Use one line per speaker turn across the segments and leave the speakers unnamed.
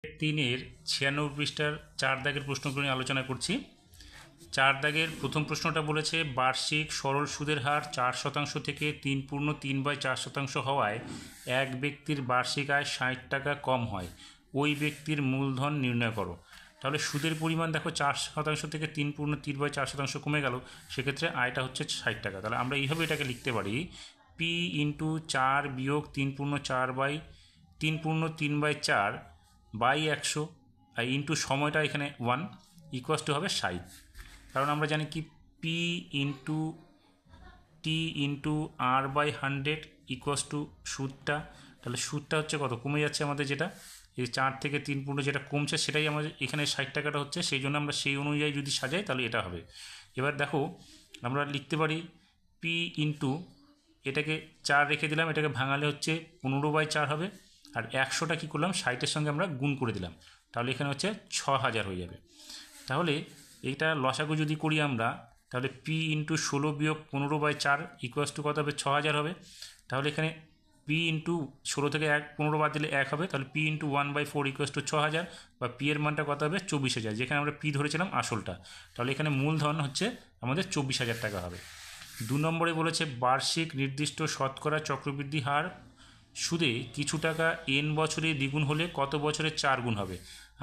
তিনের 96 পৃষ্ঠার 4 দাগের প্রশ্নগুলো নিয়ে আলোচনা করছি। 4 দাগের প্রথম প্রশ্নটা বলেছে বার্ষিক সরল সুদের হার 4% থেকে 3.3/4% হওয়ায় এক ব্যক্তির বার্ষিক আয় 60 টাকা কম হয়, ওই ব্যক্তির মূলধন নির্ণয় করো। তাহলে সুদের পরিমাণ দেখো 4% থেকে 3.3/4% কমে গেল, সেক্ষেত্রে আয়টা হচ্ছে 60 টাকা। তাহলে আমরা এইভাবে এটাকে লিখতে পারি, পি ইন্টু 4 বিয়োগ 3.4 বাই 100 আর ইন্টু সময়টা এখানে 1 ইকুয়াস টু হবে 60। কারণ আমরা জানি কি P into T into R by 100 equals to সুদটা। তাহলে সুদটা হচ্ছে কত কমে যাচ্ছে আমাদের, যেটা এই 4 থেকে 3 যেটা কমছে সেটাই আমাদের এখানে 60 টাকাটা হচ্ছে, সেই জন্য আমরা সেই অনুযায়ী যদি সাজাই তাহলে এটা হবে। এবার দেখো আমরা লিখতে পারি পি ইন্টু এটাকে 4 রেখে দিলাম, এটাকে ভাঙালে হচ্ছে 15/4 হবে, আর 100টা কী করলাম 60-এর সঙ্গে আমরা গুণ করে দিলাম, তাহলে এখানে হচ্ছে 6000 হয়ে যাবে। তাহলে এইটা লসাগু যদি করি আমরা, তাহলে পি ইন্টু 16 বিয়োগ 15/4 ইকুয়াস টু কত হবে 6000 হবে। তাহলে এখানে পি ইন্টু 16 থেকে 15 বাদ দিলে 1 হবে, তাহলে পি ইন্টু 1/4 ইকুয়াস টু 6000, বা পি এর মানটা কত হবে 24000, যেখানে আমরা পি ধরেছিলাম আসলটা। তাহলে এখানে মূলধন হচ্ছে আমাদের 24000 টাকা হবে। 2 নম্বরে বলেছে বার্ষিক নির্দিষ্ট শতকরা চক্রবৃদ্ধি হার সুদে কিছু টাকা এন বছরে দ্বিগুণ হলে কত বছরে 4 গুণ হবে।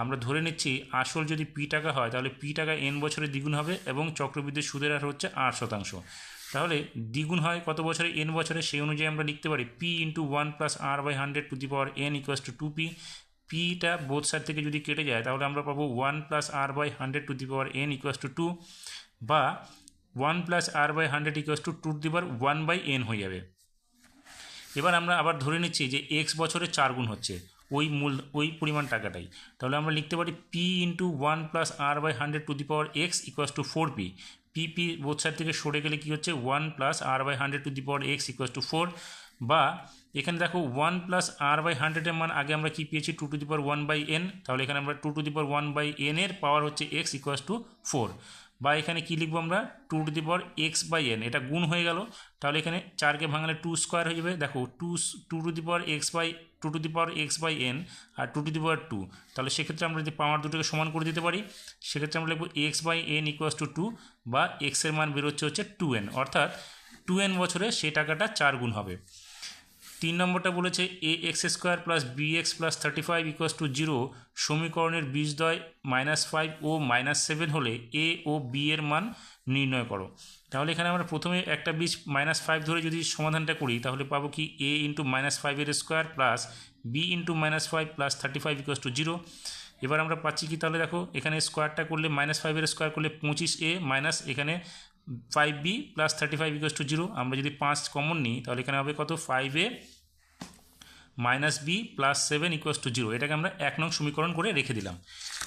আমরা ধরে নিচ্ছি আসল যদি পি টাকা হয় তাহলে পি টাকা এন বছরে দ্বিগুণ হবে এবং চক্রবৃদ্ধি সুদের হার হচ্ছে 8%। তাহলে দ্বিগুণ হয় কত বছরে এন বছরে, সেই অনুযায়ী আমরা লিখতে পারি P into 1 + r/100 to the power n equals to 2p। পিটা বোথ সাইড থেকে যদি কেটে যায় তাহলে আমরা পাবো 1 + r/100 to the power n equals to 2, বা 1 + r/100 equals to 2 to the power 1/n হয়ে যাবে। এবার আমরা আবার ধরে নিচ্ছি যে এক্স বছরে 4 গুণ হচ্ছে ওই পরিমাণ টাকাটাই, তাহলে আমরা লিখতে পারি P into 1 + r/100 to the power x equals to 4p। P both side থেকে সরে গেলে কী হচ্ছে 1 + r/100 to the power x equals to 4, বা এখানে দেখো 1 + r/100 এর মান আগে আমরা কি পেয়েছি 2 টু দি পাওয়ার 1/n, তাহলে এখানে আমরা 2 টু দি পাওয়ার 1/n এর পাওয়ার হচ্ছে এক্স ইকুয়াস টু 4, বা এখানে কী লিখবো আমরা 2 টু দি পাওয়ার x/n, এটা গুণ হয়ে গেল। তাহলে এখানে 4কে ভাঙালে 2 স্কোয়ার হয়ে যাবে। দেখো 2 to the power x/n R 2 to the পাওয়ার 2, তাহলে সেক্ষেত্রে আমরা যদি পাওয়ার দুটোকে সমান করে দিতে পারি, সেক্ষেত্রে আমরা লিখবো x/n ইকুয়াস টু 2, বা x এর মান বেরোচ্ছে হচ্ছে 2n, অর্থাৎ 2n বছরে সেই টাকাটা 4 গুণ হবে। 3 নম্বরটা বলেছে ax² + bx + 35 ইকুয়াস টু 0 সমীকরণের বীজদ্বয় -5 ও -7 হলে a ও b এর মান নির্ণয় করো। তাহলে এখানে আমরা প্রথমে একটা বীজ -5 ধরে যদি সমাধানটা করি তাহলে পাবো কি a ইন্টু -5 এর square plus b into -5 + 35 equals to 0। এবার আমরা পাচ্ছি কি, তাহলে দেখো এখানে স্কোয়ারটা করলে -5 এর স্কোয়ার করলে 25a মাইনাস এখানে 5b + 35 ইকুয়াস টু 0। আমরা যদি 5 কমন নিই তাহলে এখানে হবে কত 5a minus b plus 7 equals to 0, এটাকে আমরা 1 নং সমীকরণ করে রেখে দিলাম।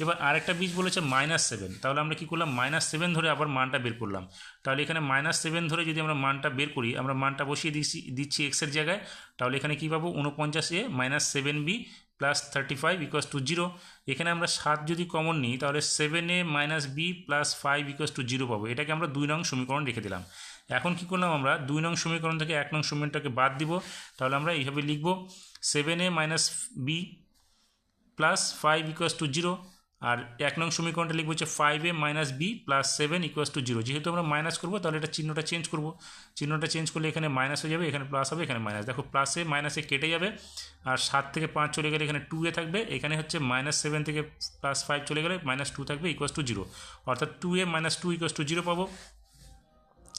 এবার আরেকটা বীজ বলেছে -7, তাহলে আমরা কী করলাম -7 ধরে আবার মানটা বের করলাম। তাহলে এখানে -7 ধরে যদি আমরা মানটা বের করি, আমরা মানটা বসিয়ে দিচ্ছি এক্সের জায়গায়, তাহলে এখানে কী পাবো 49a minus 7b plus 35 equals to 0। এখানে আমরা 7 যদি কমন নিই তাহলে 7a minus b plus 5 equals to 0 পাবো, এটাকে আমরা 2 নং সমীকরণ রেখে দিলাম। এখন কী করলাম আমরা 2 নং সমীকরণ থেকে 1 নং সমীকরণটাকে বাদ দিব, তাহলে আমরা এইভাবে লিখব 7a minus b plus 5 equals to 0, আর 1 নং সমীকরণটা লিখবো হচ্ছে 5a minus b plus 7 equals to 0। যেহেতু আমরা মাইনাস করবো তাহলে এটা চিহ্নটা চেঞ্জ করবো, চিহ্নটা চেঞ্জ করলে এখানে মাইনাস হয়ে যাবে, এখানে প্লাস হবে, এখানে মাইনাস। দেখো প্লাসে মাইনাসে কেটে যাবে, আর 7 থেকে 5 চলে গেলে এখানে 2a থাকবে, এখানে হচ্ছে -7 থেকে +5 চলে গেলে -2 থাকবে ইকুয়াস টু 0, অর্থাৎ 2a মাইনাস 2 ইকুয়াস টু 0 পাবো।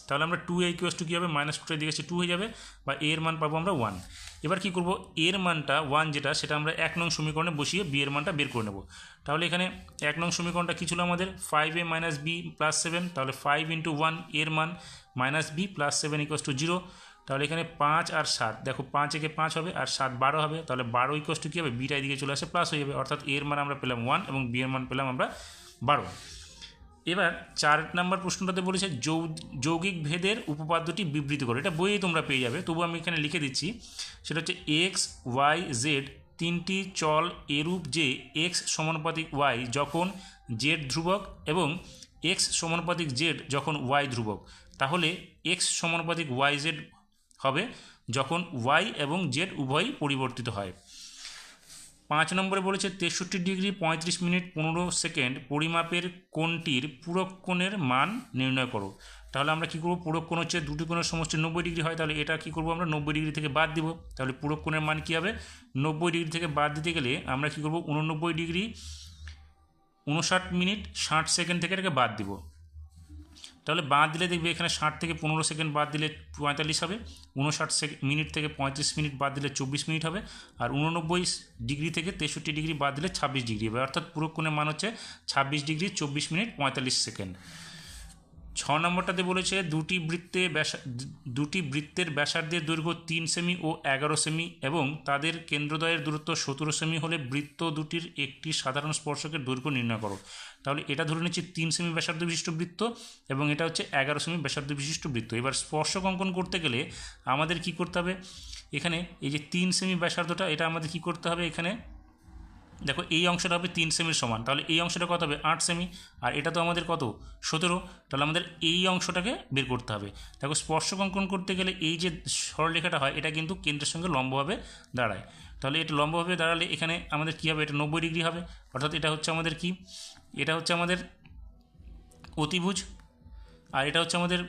তাহলে আমরা 2a ইকুয়াস টু কী হবে -2 এর দিকে 2 হয়ে যাবে, বা a এর মান পাবো আমরা 1। এবার কি করব, এর মানটা 1 যেটা সেটা আমরা 1 নং সমীকরণে বসিয়ে b এর মানটা বের করে নেব। তাহলে এখানে 1 নং সমীকরণটা কী ছিল আমাদের 5a মাইনাস b প্লাস 7, তাহলে 5 ইন্টু 1 এর মান minus b plus 7 equals to 0। তাহলে এখানে 5 আর 7, দেখো 5 একে 5 হবে আর 7 12 হবে, তাহলে 12 ইকুয়াস টু কী হবে বিটা এদিকে চলে আসে প্লাস হয়ে যাবে, অর্থাৎ এর মান আমরা পেলাম 1 এবং b এর মান পেলাম আমরা 12। এবার 4 নম্বর প্রশ্নটাতে বলেছে যৌগিক ভেদের উপপাদ্যটি বিবৃত করো। এটা বইয়ে তোমরা পেয়ে যাবে, তবু আমি এখানে লিখে দিচ্ছি। সেটা হচ্ছে এক্স ওয়াই জেড তিনটি চল এরূপ যে এক্স সমানুপাতিক ওয়াই যখন জেড ধ্রুবক এবং এক্স সমানুপাতিক জেড যখন ওয়াই ধ্রুবক, তাহলে এক্স সমানুপাতিক ওয়াই জেড হবে যখন ওয়াই এবং জেড উভয়ই পরিবর্তিত হয়। 5 নম্বরে বলেছে 63 ডিগ্রি 35 মিনিট 15 সেকেন্ড পরিমাপের কোণটির পূরক কোণের মান নির্ণয় করো। তাহলে আমরা কী করবো, পূরক কোণ হচ্ছে দুটি কোণের সমষ্টি 90 ডিগ্রি হয়, তাহলে এটা কী করবো আমরা 90 ডিগ্রি থেকে বাদ দিব। তাহলে পূরক কোণের মান কী হবে, 90 ডিগ্রি থেকে বাদ দিতে গেলে আমরা কী করবো 89 ডিগ্রি 59 মিনিট 60 সেকেন্ড থেকে এটাকে বাদ দিব। তাহলে বাদ দিলে দেখবে এখানে 60 থেকে 15 সেকেন্ড বাদ দিলে 45 হবে, 59 মিনিট থেকে 35 মিনিট বাদ দিলে 24 মিনিট হবে, আর 89 ডিগ্রি থেকে 63 ডিগ্রি বাদ দিলে 26 ডিগ্রি হবে। অর্থাৎ পূরক কোণের মান হচ্ছে 26 ডিগ্রি 24 মিনিট 45 সেকেন্ড। 6 নম্বরটাতে বলেছে দুটি বৃত্তের ব্যাসার্ধের দৈর্ঘ্য 3 সেমি ও 11 সেমি এবং তাদের কেন্দ্রদ্বয়ের দূরত্ব 17 সেমি হলে বৃত্ত দুটির একটি সাধারণ স্পর্শকের দৈর্ঘ্য নির্ণয় করো। তাহলে এটা ধরে নিচ্ছি 3 সেমি ব্যাসার্ধ বিশিষ্ট বৃত্ত এবং এটা হচ্ছে 11 সেমি ব্যাসার্ধ বিশিষ্ট বৃত্ত। এবার স্পর্শক অঙ্কন করতে গেলে আমাদের কি করতে হবে, এখানে এই যে 3 সেমি ব্যাসার্ধটা এটা আমাদের কি করতে হবে, এখানে দেখো এই অংশটা হবে 3 সেমির সমান, তাহলে এই অংশটা কত হবে 8 সেমি, আর এটা তো আমাদের কত 17, তাহলে আমাদের এই অংশটাকে বের করতে হবে। দেখো স্পর্শক অঙ্কন করতে গেলে এই যে সরলরেখাটা হয় এটা কিন্তু কেন্দ্রের সঙ্গে লম্বভাবে দাঁড়ায়, তাহলে এটা লম্বভাবে দাঁড়ালে এখানে আমাদের কী হবে, এটা 90 ডিগ্রি হবে, অর্থাৎ এটা হচ্ছে আমাদের কি, এটা হচ্ছে আমাদের অতিভুজ আর এটা হচ্ছে আমাদের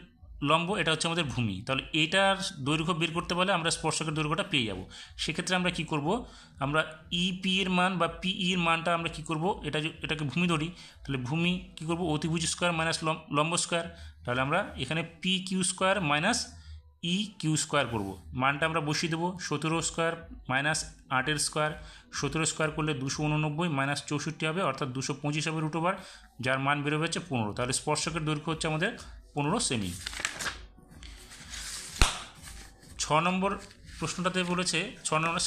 লম্ব, এটা হচ্ছে আমাদের ভূমি। তাহলে এইটার দৈর্ঘ্য বের করতে পারলে আমরা স্পর্শকের দৈর্ঘ্যটা পেয়ে যাব। সেক্ষেত্রে আমরা কি করব, আমরা ইপি এর মান বা পিই এর মানটা আমরা কি করব, এটাকে ভূমি ধরি, তাহলে ভূমি কি করব অতিভুজ স্কোয়ার মাইনাস লম্ব স্কোয়ার, তাহলে আমরা এখানে p q square minus e q square করবো, মানটা আমরা বসিয়ে দেবো 17 স্কোয়ার মাইনাস 8 স্কোয়ার, 17 স্কোয়ার করলে 289 মাইনাস 64 হবে, অর্থাৎ 225 হবে √, যার মান বেরোবে হচ্ছে 15। তাহলে স্পর্শকের দৈর্ঘ্য হচ্ছে আমাদের 15 সেমি। 6 নম্বর প্রশ্নটাতে বলেছে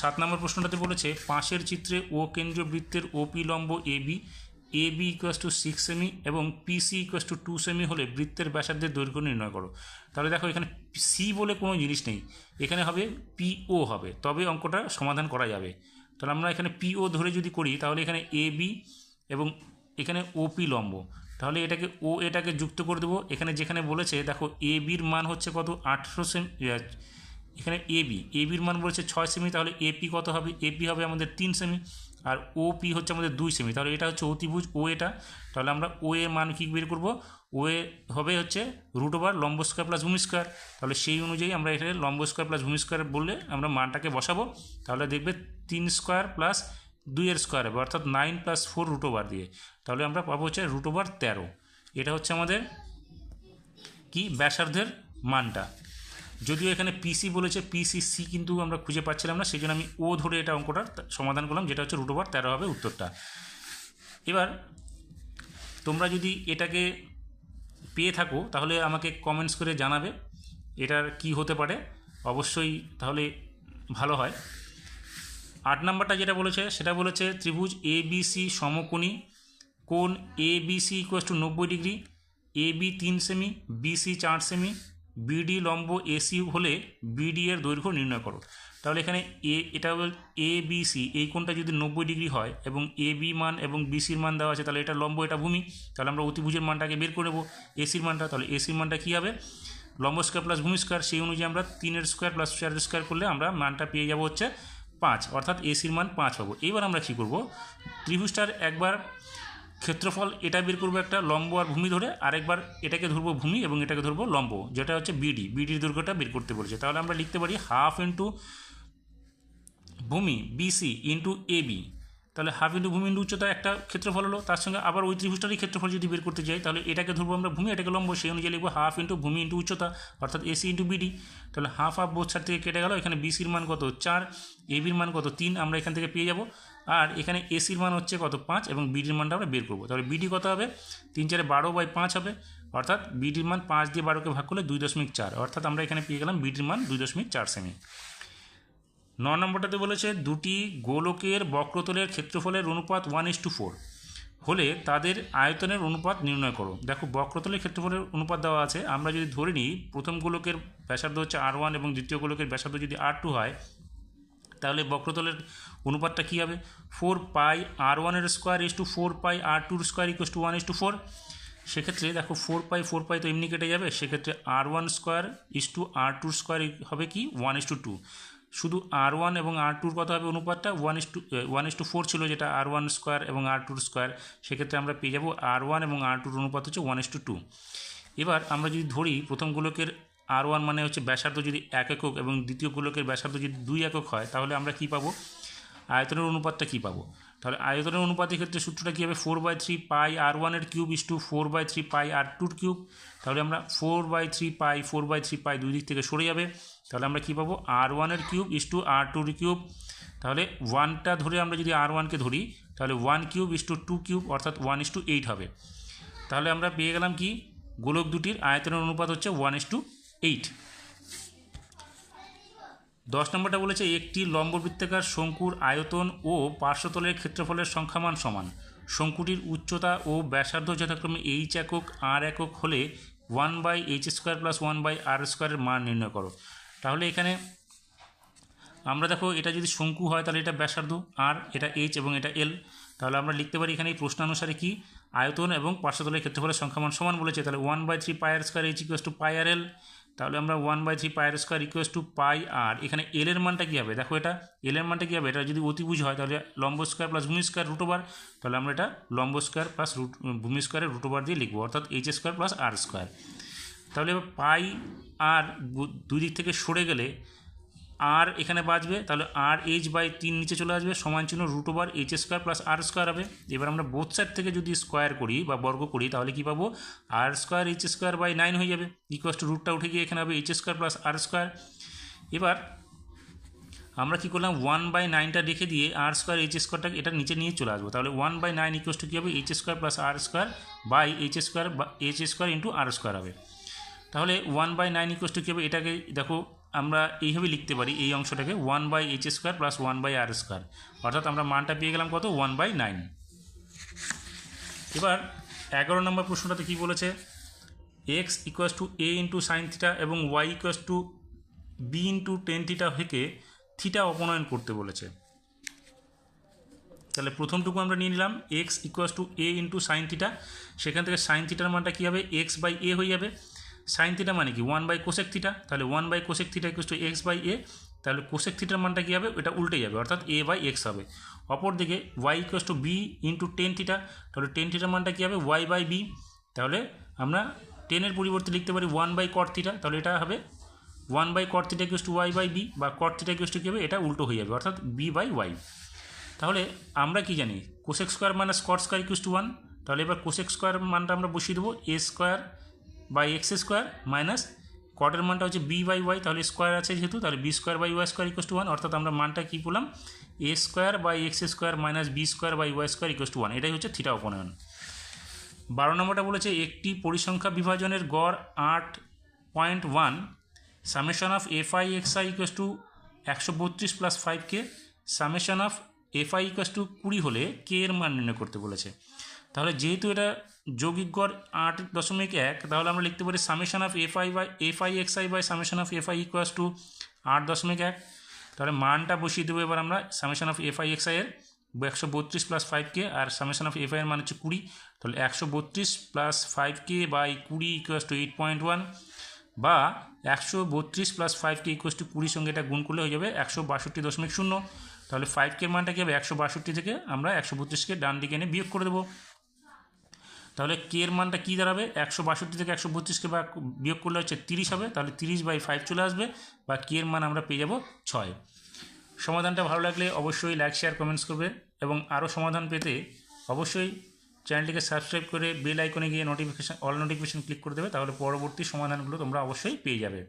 7 নম্বর প্রশ্নটাতে বলেছে পাশের চিত্রে ও কেন্দ্রীয় বৃত্তের ওপি লম্ব এবি = 6 সেমি এবং পিসি = 2 সেমি হলে বৃত্তের ব্যাসার্ধের দৈর্ঘ্য নির্ণয় করো। তাহলে দেখো এখানে সি বলে কোনো জিনিস নেই, এখানে হবে পিও হবে, তবে অঙ্কটা সমাধান করা যাবে। তাহলে আমরা এখানে পিও ধরে যদি করি তাহলে এখানে এবি এবং এখানে ওপি লম্ব, তাহলে এটাকে যুক্ত করে দেবো। এখানে যেখানে বলেছে দেখো এবির মান হচ্ছে কত 18 সেমি, এখানে এবির মান বলেছে 6 সেমি, তাহলে এপি কত হবে, এপি হবে আমাদের 3 সেমি, আর ওপি হচ্ছে আমাদের 2 সেমি, তাহলে এটা হচ্ছে অতিভুজ ও এটা, তাহলে আমরা ও এর মান কী বের করবো, ও এ হবে হচ্ছে √ লম্ব স্কোয়ার প্লাস ভূমি স্কোয়ার, তাহলে সেই অনুযায়ী আমরা এখানে লম্ব স্কোয়ার প্লাস ভূমি স্কোয়ার বললে আমরা মানটাকে বসাবো, তাহলে দেখবে 3 স্কোয়ার প্লাস 2 এর স্কোয়ার হবে, অর্থাৎ 9 + 4 √ দিয়ে, তাহলে আমরা পাবো হচ্ছে √13। এটা হচ্ছে আমাদের কি ব্যাসার্ধের মানটা। যদিও এখানে পিসি বলেছে, পিসি কিন্তু আমরা খুঁজে পাচ্ছিলাম না, সেই জন্য আমি ও ধরে এটা অঙ্কটার সমাধান করলাম, যেটা হচ্ছে √13 হবে উত্তরটা। এবার তোমরা যদি এটাকে পেয়ে থাকো তাহলে আমাকে কমেন্টস করে জানাবে এটার কি হতে পারে, অবশ্যই তাহলে ভালো হয়। 8 নম্বরটা যেটা বলেছে সেটা বলেছে ত্রিভুজ এবিসি সমকোণী, কোণ এবিসি = 90 ডিগ্রি, এবি 3 সেমি, বিসি 4 সেমি, বিডি লম্ব এসি হলে বিডি এর দৈর্ঘ্য নির্ণয় করো। তাহলে এখানে এটা এবিসি এই কোণটা যদি 90 ডিগ্রি হয় এবং এবি মান এবং বিসির মান দেওয়া আছে, তাহলে এটা লম্ব এটা ভূমি, তাহলে আমরা অতিভুজের মানটাকে বের করে নেব এসির মানটা, তাহলে এসির মানটা কী হবে লম্ব স্কোয়ার প্লাস ভূমি স্কোয়ার, সেই অনুযায়ী আমরা 3 স্কোয়ার প্লাস 4 স্কোয়ার করলে আমরা মানটা পেয়ে যাব হচ্ছে 5, অর্থাৎ এসির মান 5 পাবো। এইবার আমরা কী করব, ত্রিভুজটার একবার ক্ষেত্রফল এটা বের করবো একটা লম্ব আর ভূমি ধরে, আরেকবার এটাকে ধরবো ভূমি এবং এটাকে ধরবো লম্ব, যেটা হচ্ছে বিডির দৈর্ঘ্যটা বের করতে বলেছে। তাহলে আমরা লিখতে পারি হাফ ইন্টু ভূমি বিসি ইন্টু এবি, তাহলে হাফ ইন্টু ভূমি ইন্টু উচ্চতা একটা ক্ষেত্রফল হলো, তার সঙ্গে আবার ওই ত্রিভুজটারই ক্ষেত্রফল যদি বের করতে যাই তাহলে এটাকে ধরবো আমরা ভূমি, এটাকে লম্ব, সেই অনুযায়ী লিখবো হাফ ইন্টু ভূমি ইন্টু উচ্চতা, অর্থাৎ এসি ইন্টু বিডি। তাহলে হাফ বোথ সাইড থেকে কেটে গেল, এখানে বিসির মান কত 4, এবির মান কত 3 আমরা এখান থেকে পেয়ে যাব, আর এখানে এসির মান হচ্ছে কত 5 এবং বিডির মানটা আমরা বের করবো। তাহলে বিডি কত হবে 3 × 4 = 12/5 হবে, অর্থাৎ বিডির মান 5 দিয়ে 12কে ভাগ করলে 2.4, অর্থাৎ আমরা এখানে পেয়ে গেলাম বিডির মান 2.4 সেমি। 9 নম্বরটাতে বলেছে দুটি গোলকের বক্রতলের ক্ষেত্রফলের অনুপাত 1:4 হলে তাদের আয়তনের অনুপাত নির্ণয় করো। দেখো বক্রতলের ক্ষেত্রফলের অনুপাত দেওয়া আছে, আমরা যদি ধরে নিই প্রথম গোলকের ব্যাসার্ধ হচ্ছে R1 এবং দ্বিতীয় গোলকের ব্যাসার্ধ যদি R2 হয়, তাহলে বক্রতলের অনুপাতটা কী হবে 4πr1² 4πr2² = 1:4। সেক্ষেত্রে দেখো 4π তো এমনি কেটে যাবে, সেক্ষেত্রে R1² = R2² হবে কি 1:2। শুধু R1 এবং R2 কত হবে অনুপাতটা 1:4 ছিল, যেটা R1 স্কোয়ার এবং R2 স্কোয়ার, সেক্ষেত্রে আমরা পেয়ে যাব R1 এবং R2 অনুপাত হচ্ছে 1:2। এবার আমরা যদি ধরি প্রথম গোলকের R1 মানে হচ্ছে ব্যাসার্ধ যদি 1 একক এবং দ্বিতীয় গোলকের ব্যাসার্ধ যদি 2 একক হয়, তাহলে আমরা কি পাবো, আয়তনের অনুপাতটা কি পাবো। তাহলে আয়তনের অনুপাতের ক্ষেত্রে সূত্রটা কী হবে, 4/3 পাই R1 এর cube is to 4/3 pi R2 এর কিউব। তাহলে আমরা 4/3 পাই দুই দিক থেকে সরে যাবে, তাহলে আমরা কী পাবো, R1 এর কিউব ইস টু R2 এর কিউব। তাহলে 1টা ধরে আমরা যদি R1কে ধরি, তাহলে 1 কিউব ইস টু 2 কিউব, অর্থাৎ 1:8 হবে। তাহলে আমরা পেয়ে গেলাম কি, গোলক দুটির আয়তনের অনুপাত হচ্ছে 1:8। 10 নম্বরটা বলেছে একটি লম্ববৃত্তাকার শঙ্কুর আয়তন ও পার্শ্বতলের ক্ষেত্রফলের সংখ্যামান সমান। শঙ্কুটির উচ্চতা ও ব্যাসার্ধ যথাক্রমে h একক r একক হলে 1/h² + 1/r² এর মান নির্ণয় করো। তাহলে এখানে আমরা দেখো, এটা যদি শঙ্কু হয় তাহলে এটা ব্যাসার্ধ r, এটা h এবং এটা l। তাহলে আমরা লিখতে পারি এখানে এই প্রশ্নানুসারে কি, আয়তন এবং পার্শ্বতলের ক্ষেত্রফলের সংখ্যামান সমান বলেছে, তাহলে 1/3 πr² h = πrl। তাহলে আমরা 1/3 πr² = πr, এখানে l এর মানটা কী হবে, দেখো এটা l এর মানটা কী হবে, এটা যদি অতিভুজ হয় তাহলে লম্ব স্কোয়ার প্লাস ভূমি স্কোয়ার √, তাহলে আমরা এটা লম্ব স্কোয়ার প্লাস ভূমি স্কোয়ারের √, দিয়ে লিখবো, অর্থাৎ h² + r²। তাহলে এবার পাই আর দুই দিক থেকে সরে গেলে আর এখানে বাঁচবে, তাহলে RH/3 নিচে চলে আসবে, সমান চিহ্ন √h² + r² হবে। এবার আমরা বোথ সাইড থেকে যদি স্কোয়ার করি বা বর্গ করি, তাহলে কি পাবো, r² h²/9 হয়ে যাবে, রুটটা উঠে গিয়ে এখানে হবে h² + r²। এবার আমরা কি করলাম, 1/9টা রেখে দিয়ে r² h²টাকে এটা নিচে নিয়ে চলে আসবো, তাহলে 1/9 কী হবে, h² + r² × r² হবে। তাহলে 1/9 কী হবে, এটাকে দেখো আমরা এইভাবে লিখতে পারি, এই অংশটাকে 1/h² + 1/r², অর্থাৎ আমরা মানটা পেয়ে গেলাম কত, 1/9। এবার 11 নম্বর প্রশ্নটাতে কি বলেছে, x = a × sin θ এবং y = b × tan θ থেকে থিটা অপনয়ন করতে বলেছে। তাহলে প্রথমটুকু আমরা নিয়ে নিলাম x = a × sin θ, সেখান থেকে sin θ মানটা কী হবে, x/a হয়ে যাবে। sin θ মানে কি, 1/cosec θ, তাহলে 1/cosec θ = x/a, তাহলে cosec θ মানটা কী হবে, এটা উল্টে যাবে, অর্থাৎ a/x হবে। অপরদিকে y = b × tan θ, তাহলে tan θ মানটা কী হবে, y/b, তাহলে আমরা টেনের পরিবর্তে লিখতে পারি 1/cot θ, তাহলে এটা হবে 1/cot θ = y/b, বা cot θ কী হবে, এটা উল্টো হয়ে যাবে, অর্থাৎ b/y। তাহলে আমরা কি জানি, cosec² - cot² = 1, তাহলে এবার cosec² মানটা আমরা বসিয়ে দেবো a² - x² কটের মানটা হচ্ছে b/y, তাহলে স্কোয়ার আছে যেহেতু, তাহলে b² / y² = 1, অর্থাৎ আমরা মানটা কী পেলাম, a² / x² - b² / y² = 1, এটাই হচ্ছে থিটা অপনয়ন। 12 নম্বরটা বলেছে একটি পরিসংখ্যা বিভাজনের গড় 8.1 ∑f(i(xi) = 132 + 5k, ∑f(fi) = 20 হলে k এর মান নির্ণয় করতে বলেছে। তাহলে যেহেতু এটা যৌগিক গড় 8.1, তাহলে আমরা লিখতে পারি ∑f(fi(xi) / ∑f(fi) = 8.1। তাহলে মানটা বসিয়ে দেবো এবার আমরা, ∑f(fi(xi) এর 132 + 5k, আর ∑f(fi) এর মান হচ্ছে 20, তাহলে 132 + 5k / 20 = 8.1, বা 132 + 5k = 20 সঙ্গে এটা গুণ করলে হয়ে যাবে 162.0। তাহলে 5k এর মানটা কী হবে, 162 থেকে আমরা 132কে ডান দিকে এনে বিয়োগ করে দেবো। তাহলে k এর মানটা কী দাঁড়াবে, 162 থেকে 132কে বিয়োগ করলে হচ্ছে 30 হবে, তাহলে 30/5 চলে আসবে, বা k এর মান আমরা পেয়ে যাব 6। সমাধানটা ভালো লাগলে অবশ্যই লাইক, শেয়ার, কমেন্টস করবে, এবং আরও সমাধান পেতে অবশ্যই চ্যানেলটিকে সাবস্ক্রাইব করে বেল আইকনে গিয়ে অল নোটিফিকেশান ক্লিক করে দেবে, তাহলে পরবর্তী সমাধানগুলো তোমরা অবশ্যই পেয়ে যাবে।